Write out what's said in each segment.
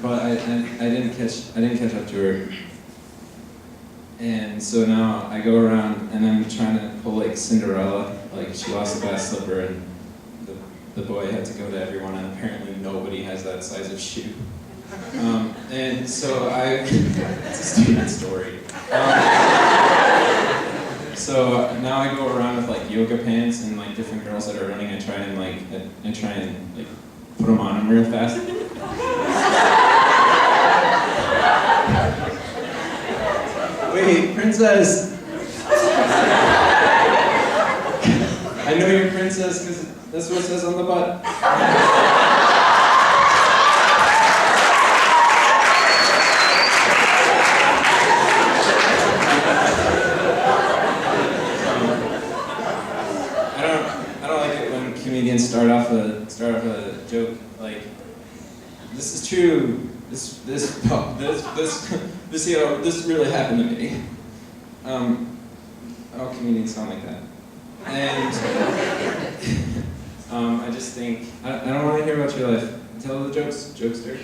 But I didn't catch up to her. And so now I go around and I'm trying to pull like Cinderella, like she lost the glass slipper and the boy had to go to everyone, and apparently nobody has that size of shoe. And so it's a stupid story. So now I go around with like yoga pants and like different girls that are running. I try and put them on them real fast. Wait, princess! I know you're princess because that's what it says on the butt. I don't like it when comedians start off a joke like, "This is true. This really happened to me." All comedians sound like that. And I just think, I don't want to hear about your life. Tell the jokes, jokester.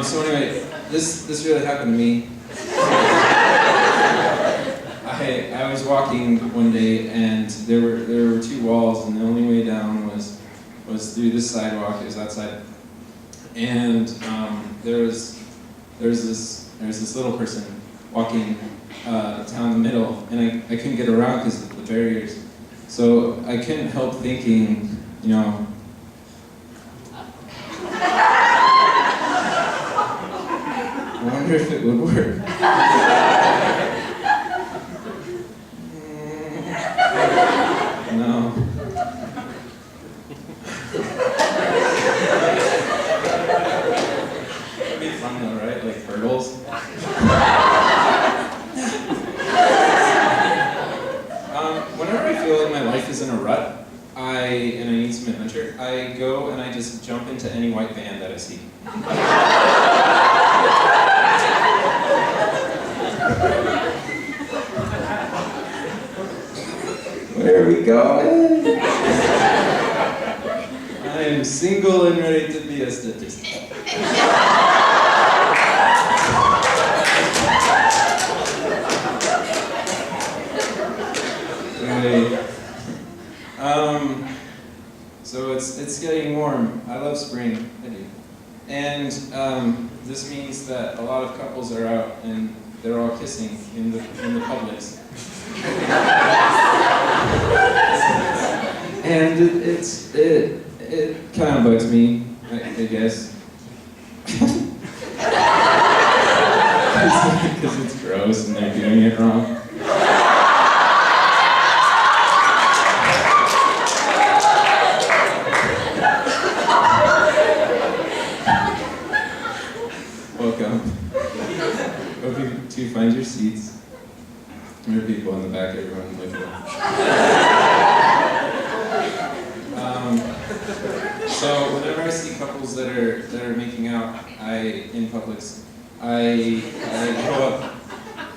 So anyway, this really happened to me. I was walking one day and there were two walls, and the only way down was through this sidewalk. It was outside. And there was this little person walking down the middle, and I couldn't get around because of the barriers. So I couldn't help thinking, I wonder if it would work. No. That'd be fun though, right? Like hurdles. Whenever I feel like my life is in a rut, and I need some adventure, I go and I just jump into any white van that I see. Where are we going? I am single and ready to be a statistic. So it's getting warm. I love spring. I do. And this means that a lot of couples are out and they're all kissing in the Publix. And it kind of bugs me, I guess. Because it's gross and they're doing it wrong. Welcome. Hope you two find your seats. There are people in the back, everyone looking. So whenever I see couples that are making out, in Publix, I go up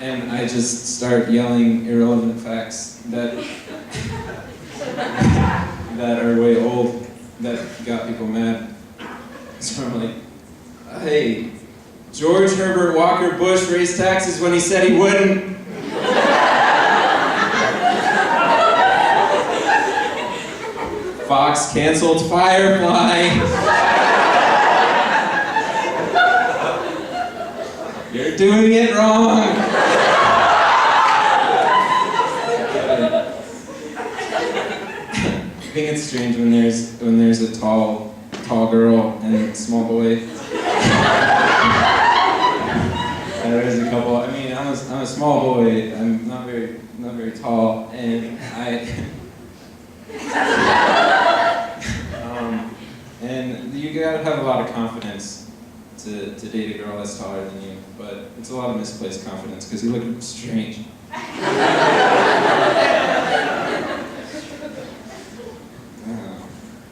and I just start yelling irrelevant facts that are way old, that got people mad. So I'm like, hey, George Herbert Walker Bush raised taxes when he said he wouldn't. Fox canceled Firefly. You're doing it wrong. I think it's strange when there's a tall girl and a small boy. There's a couple. I mean, I'm a small boy. I'm not very tall, and and you gotta have a lot of confidence to date a girl that's taller than you. But it's a lot of misplaced confidence because you look strange.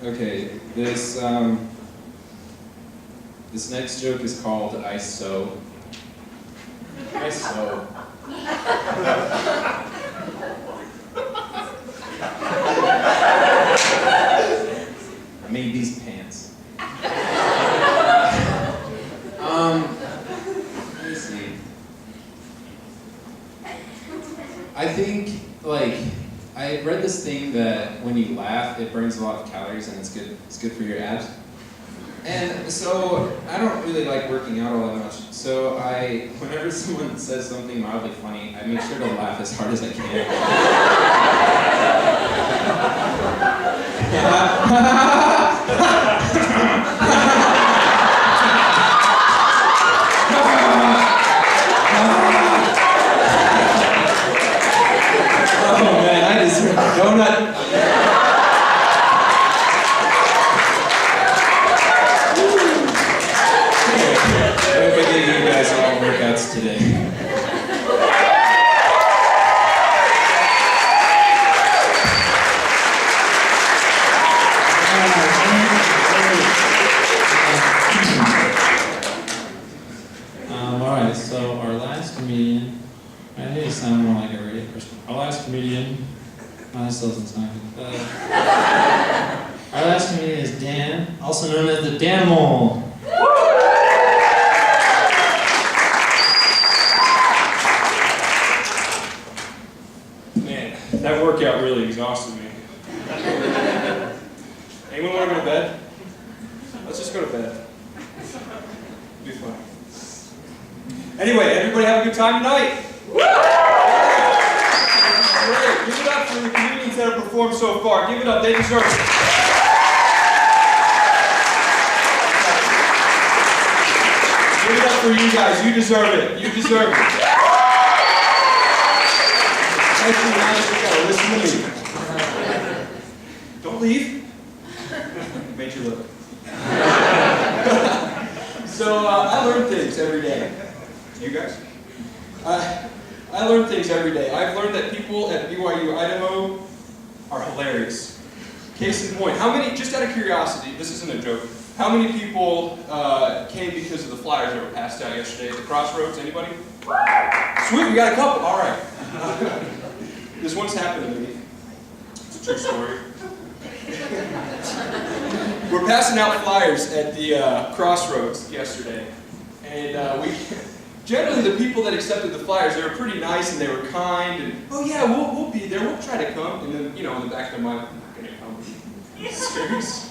Okay, this next joke is called I Sew. I sew. I made these pants. this thing that when you laugh, it burns a lot of calories and it's good for your abs. And so I don't really like working out all that much. So whenever someone says something mildly funny, I make sure to laugh as hard as I can. Oh man, I deserve a donut. Workouts today. Alright, so our last comedian, I need to sound more like a radio person. Our last comedian, this doesn't sound good. Our last comedian is Dan, also known as the Danimal. That workout really exhausted me. Anyone want to go to bed? Let's just go to bed. It'll be fun. Anyway, everybody have a good time tonight? Great. Give it up for the comedians that have performed so far. Give it up. They deserve it. Give it up for you guys. You deserve it. You deserve it. Listen to me. Don't leave. Made you look. So I learn things every day. You guys? I learn things every day. I've learned that people at BYU Idaho are hilarious. Case in point, how many, just out of curiosity, this isn't a joke, how many people came because of the flyers that were passed out yesterday at the crossroads? Anybody? Sweet, we got a couple. All right. This once happened to me. It's a true story. We're passing out flyers at the crossroads yesterday, and generally the people that accepted the flyers, they were pretty nice and they were kind, and oh yeah, we'll be there, we'll try to come. And then, in the back of their mind, I'm not gonna come. Serious?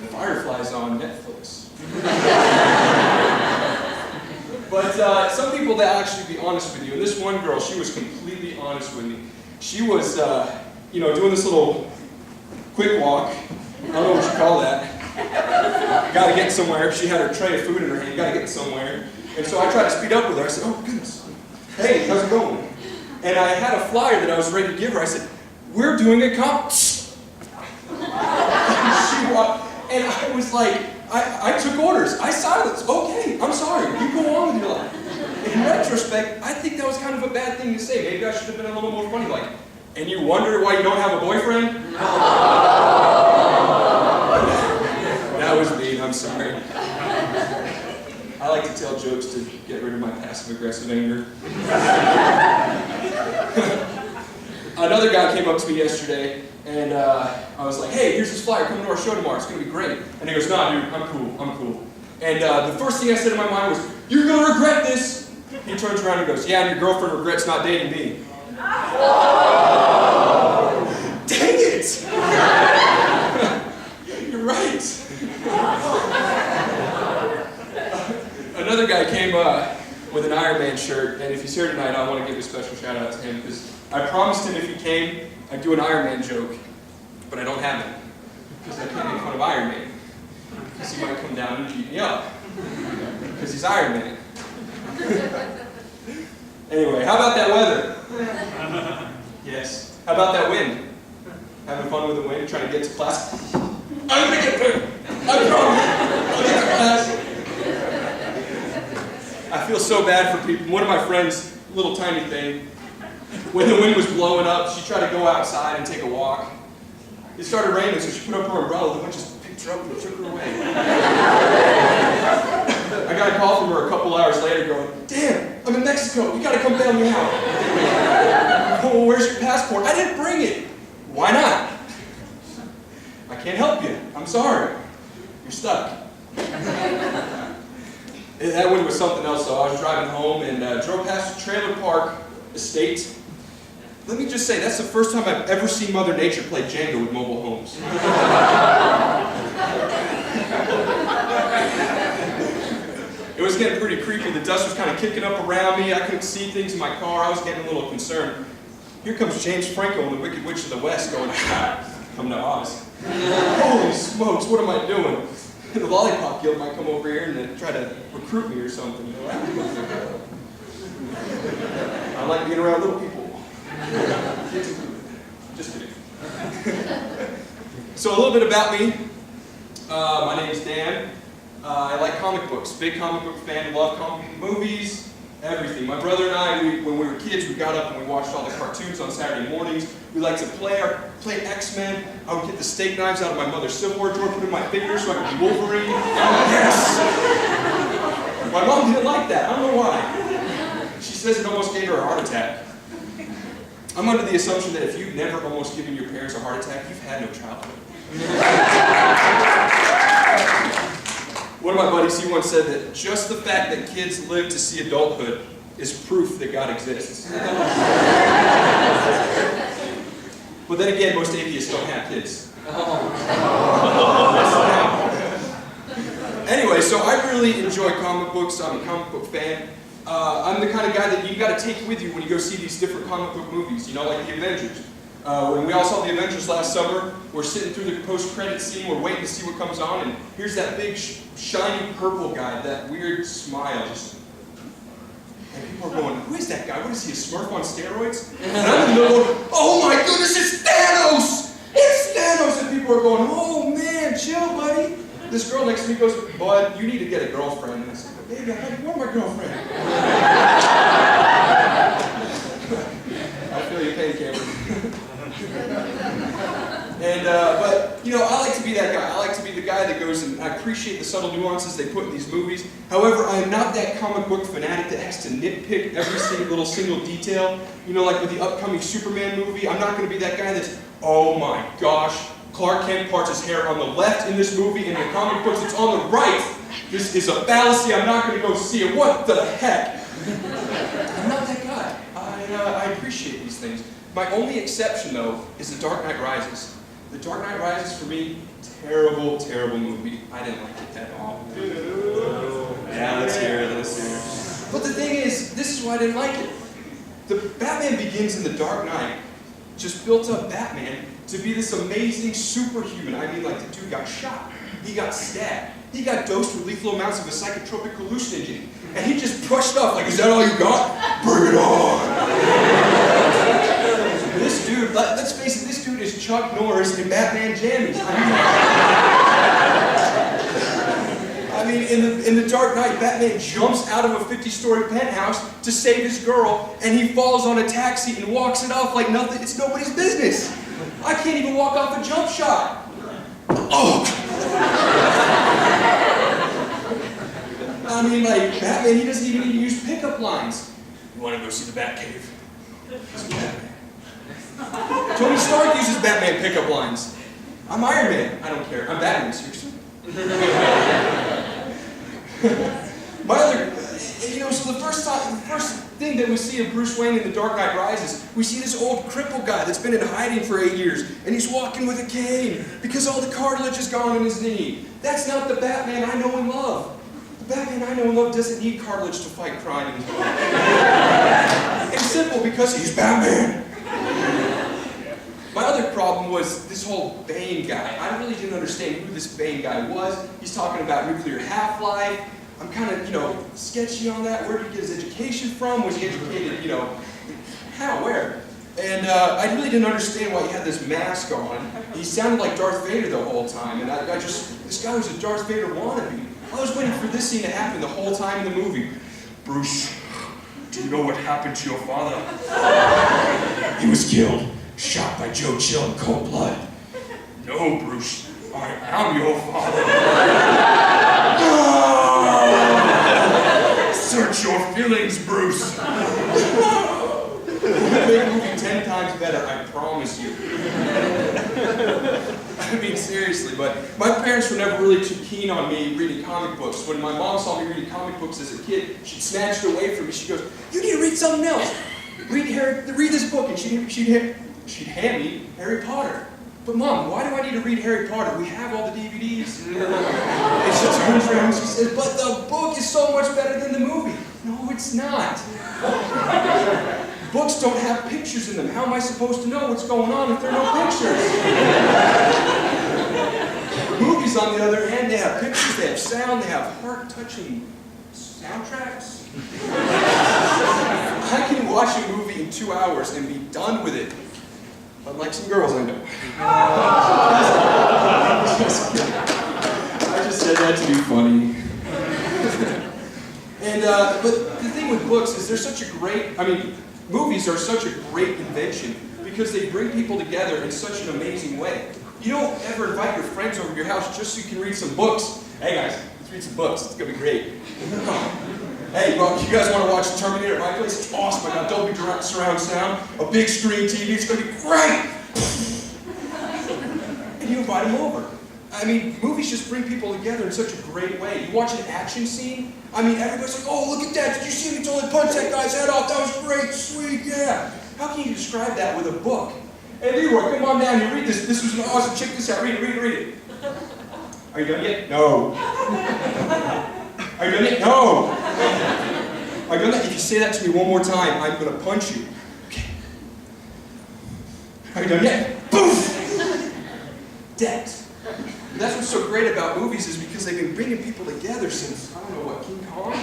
Fireflies on Netflix. But some people that actually be honest with you, and this one girl, she was completely honest with me. She was, doing this little quick walk. I don't know what you call that. Gotta get somewhere. She had her tray of food in her hand. Gotta get somewhere. And so I tried to speed up with her. I said, oh, goodness. Hey, how's it going? And I had a flyer that I was ready to give her. I said, we're doing a comp. She walked, and I was like, I took orders. I silenced. Okay, I'm sorry. You go on with your life. In retrospect, I think that was kind of a bad thing to say. Maybe I should have been a little more funny, like, and you wonder why you don't have a boyfriend? That was mean, I'm sorry. I like to tell jokes to get rid of my passive-aggressive anger. Another guy came up to me yesterday, and I was like, hey, here's this flyer, come to our show tomorrow, it's going to be great. And he goes, nah, dude, I'm cool. And the first thing I said in my mind was, you're going to regret this. He turns around and goes, yeah, and your girlfriend regrets not dating me. Dang it! You're right. Another guy came with an Iron Man shirt, and if he's here tonight, I want to give a special shout out to him, because I promised him if he came, I'd do an Iron Man joke, but I don't have it, because I can't make fun of Iron Man, because he might come down and beat me up, because he's Iron Man. Anyway, how about that weather? Yes. How about that wind? Having fun with the wind, trying to get to class? I'm going to get there! I promise! I'll get to class! I feel so bad for people. One of my friends, little tiny thing, when the wind was blowing up, she tried to go outside and take a walk. It started raining, so she put up her umbrella. The wind just picked her up and took her away. I got a call from her a couple hours later going, damn, I'm in Mexico. You got to come bail me out. Oh, where's your passport? I didn't bring it. Why not? I can't help you. I'm sorry. You're stuck. That one was something else, though. I was driving home and drove past a trailer park estate. Let me just say, that's the first time I've ever seen Mother Nature play Jenga with mobile homes. It was getting pretty creepy. The dust was kind of kicking up around me. I couldn't see things in my car. I was getting a little concerned. Here comes James Franco and the Wicked Witch of the West going, come to Oz. Holy smokes, what am I doing? The Lollipop Guild might come over here and try to recruit me or something. You know? I like being around little people. Kids included. Just kidding. So a little bit about me. My name is Dan. I like comic books. Big comic book fan. Love comic book movies. Everything. My brother and I, when we were kids, we got up and we watched all the cartoons on Saturday mornings. We liked to play X-Men. I would get the steak knives out of my mother's silverware drawer, put in my fingers so I could be Wolverine. Yes! My mom didn't like that. I don't know why. She says it almost gave her a heart attack. I'm under the assumption that if you've never almost given your parents a heart attack, you've had no childhood. One of my buddies, he once said that just the fact that kids live to see adulthood is proof that God exists. But then again, most atheists don't have kids. Anyway, so I really enjoy comic books. I'm a comic book fan. I'm the kind of guy that you got to take with you when you go see these different comic book movies, you know, like the Avengers. When we all saw the Avengers last summer, we're sitting through the post-credit scene, we're waiting to see what comes on, and here's that big, shiny purple guy, that weird smile. And people are going, who is that guy? What is he, a Smurf on steroids? And I'm in the middle going, oh my goodness, it's Thanos! It's Thanos! And people are going, oh man, chill, buddy. This girl next to me goes, bud, you need to get a girlfriend. And I said, baby, I want my girlfriend. I feel your pain, Cameron. But, you know, I like to be that guy. I like to be the guy that goes and I appreciate the subtle nuances they put in these movies. However, I am not that comic book fanatic that has to nitpick every single detail. You know, like with the upcoming Superman movie, I'm not going to be that guy that's, oh my gosh, Clark Kent parts his hair on the left in this movie, and in the comic books it's on the right. This is a fallacy, I'm not going to go see it. What the heck? I'm not that guy. I appreciate these things. My only exception, though, is The Dark Knight Rises. The Dark Knight Rises, for me, terrible, terrible movie. I didn't like it at all. Yeah, let's hear it, let's hear it. But the thing is, this is why I didn't like it. The Batman Begins in The Dark Knight just built up Batman to be this amazing superhuman. I mean, like, the dude got shot. He got stabbed. He got dosed with lethal amounts of a psychotropic hallucinogen. And he just brushed off like, is that all you got? Bring it on! This dude, let's face it, this dude is Chuck Norris in Batman jammies. I mean, in the Dark Knight, Batman jumps out of a 50-story penthouse to save his girl, and he falls on a taxi and walks it off like nothing. It's nobody's business. I can't even walk off a jump shot. Oh! I mean, like, Batman, he doesn't even need to use pickup lines. You want to go see the Batcave? He's Batman. Tony Stark uses Batman pickup lines. I'm Iron Man. I don't care. I'm Batman, seriously. My other, you know, so the first thing that we see of Bruce Wayne in The Dark Knight Rises, we see this old cripple guy that's been in hiding for 8 years, and he's walking with a cane because all the cartilage is gone in his knee. That's not the Batman I know and love. The Batman I know and love doesn't need cartilage to fight crime in his life. It's simple because he's Batman. My other problem was this whole Bane guy. I really didn't understand who this Bane guy was. He's talking about nuclear half-life. I'm kind of, you know, sketchy on that. Where did he get his education from? Was he educated, you know, how, where? And I really didn't understand why he had this mask on. He sounded like Darth Vader the whole time. And this guy was a Darth Vader wannabe. I was waiting for this scene to happen the whole time in the movie. Bruce, do you know what happened to your father? He was killed. Shot by Joe Chill in cold blood. No, Bruce, I am your father. Search your feelings, Bruce. We'll make the movie 10 times better, I promise you. I mean, seriously, but my parents were never really too keen on me reading comic books. When my mom saw me reading comic books as a kid, she'd snatch it away from me. She goes, you need to read something else. read this book, and she'd hand me Harry Potter. But Mom, why do I need to read Harry Potter? We have all the DVDs. And she turns around and she says, but the book is so much better than the movie. No, it's not. Books don't have pictures in them. How am I supposed to know what's going on if there are no pictures? Movies, on the other hand, they have pictures, they have sound, they have heart-touching soundtracks. I can watch a movie in 2 hours and be done with it. Unlike some girls I know. I just said that to be funny. And but the thing with books is movies are such a great invention because they bring people together in such an amazing way. You don't ever invite your friends over to your house just so you can read some books. Hey guys, let's read some books. It's gonna be great. Hey, well, you guys want to watch Terminator at my place? It's awesome. I got Dolby surround sound, a big screen TV. It's going to be great. And you invite them over. I mean, movies just bring people together in such a great way. You watch an action scene. I mean, everybody's like, "Oh, look at that! Did you see him totally punch that guy's head off? That was great, sweet, yeah." How can you describe that with a book? Hey, Leroy, come on down. You read this. This was an awesome. Check this out. Read it. Are you done yet? No. Are you done yet? No. Are you done yet? If you say that to me one more time, I'm going to punch you. Okay. Are you done yet? Boom! Dead. And that's what's so great about movies is because they've been bringing people together since, I don't know what, King Kong?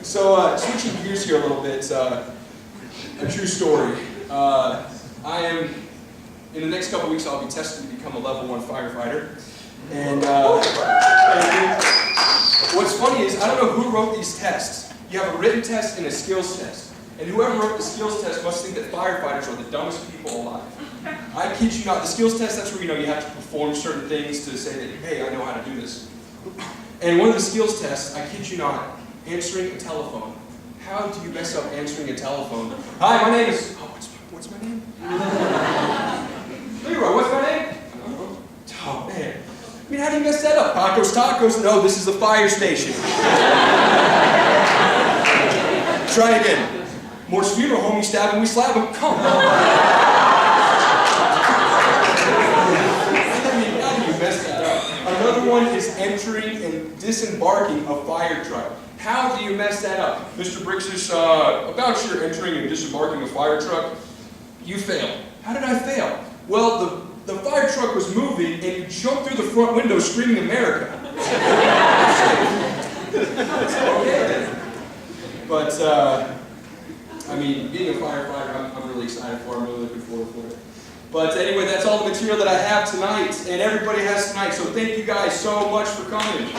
So, switching gears here a little bit, a true story. In the next couple weeks, I'll be tested to become a level 1 firefighter. And what's funny is, I don't know who wrote these tests. You have a written test and a skills test. And whoever wrote the skills test must think that firefighters are the dumbest people alive. I kid you not, the skills test, that's where you have to perform certain things to say that, hey, I know how to do this. And one of the skills tests, I kid you not, answering a telephone. How do you mess up answering a telephone? Hi, my name is... Oh, what's my name? Leroy, what's my name? Oh, man. I mean, how do you mess that up? Tacos? No, this is the fire station. Try again. Moore's funeral home, you stab him, we slap him. Come on. I mean, how do you mess that up? Another one is entering and disembarking a fire truck. How do you mess that up? Mr. Brixis, about your entering and disembarking a fire truck, you failed. How did I fail? Well, the fire truck was moving and you jumped through the front window screaming America. Okay. But, I mean, being a firefighter, I'm really excited for it. I'm really looking forward for it. But anyway, that's all the material that I have tonight, and everybody has tonight. So thank you guys so much for coming.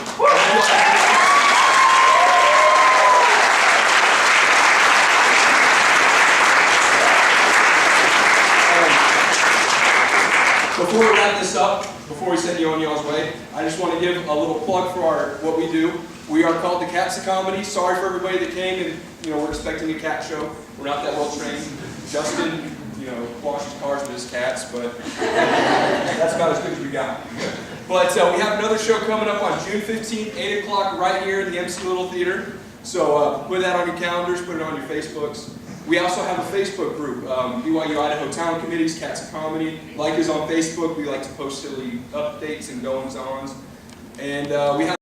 Before we wrap this up, before we send you on y'all's way, I just want to give a little plug for what we do. We are called the Cats of Comedy. Sorry for everybody that came and, we're expecting a cat show. We're not that well trained. Justin, washes cars with his cats, but that's about as good as we got. But we have another show coming up on June 15th, 8 o'clock, right here in the MC Little Theater. So put that on your calendars, put it on your Facebooks. We also have a Facebook group, BYU Idaho Town Committees, Cats of Comedy. Like us on Facebook. We like to post silly updates and goings-ons. And we have